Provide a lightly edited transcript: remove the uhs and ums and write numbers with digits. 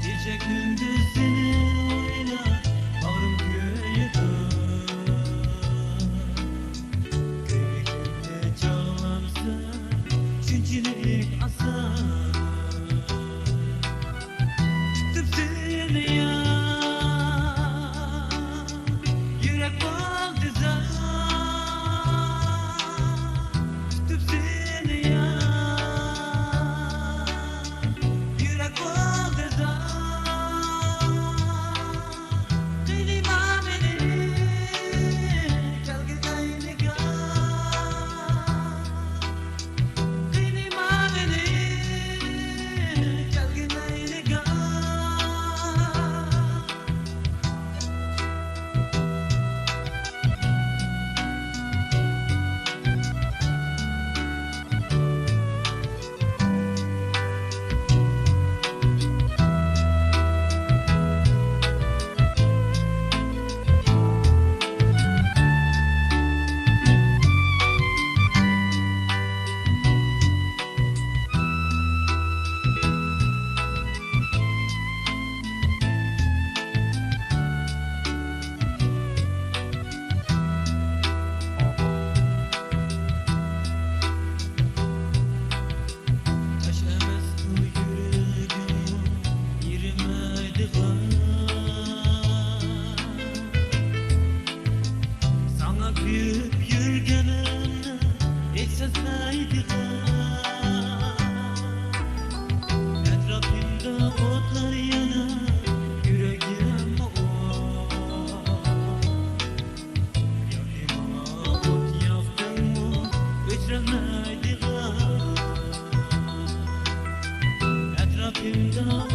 Gece gündüz seni oynar, bağrım köyüdür. Köyümde çağlarsın, şunçilik asar. Tutup seni ya, yürek oldu zar. Tutup seni ya, yürek oldu zar. Kıyma beni, kalkayım gel. Kıyma beni, kalkayım gel. Taşamaz bu yüreğim, yerimeydi sana büyük yürgenim, ekseseydi etrafımda otlar yanar, yüreğim yanıma ot yaktın mı, öçremeydi etrafımda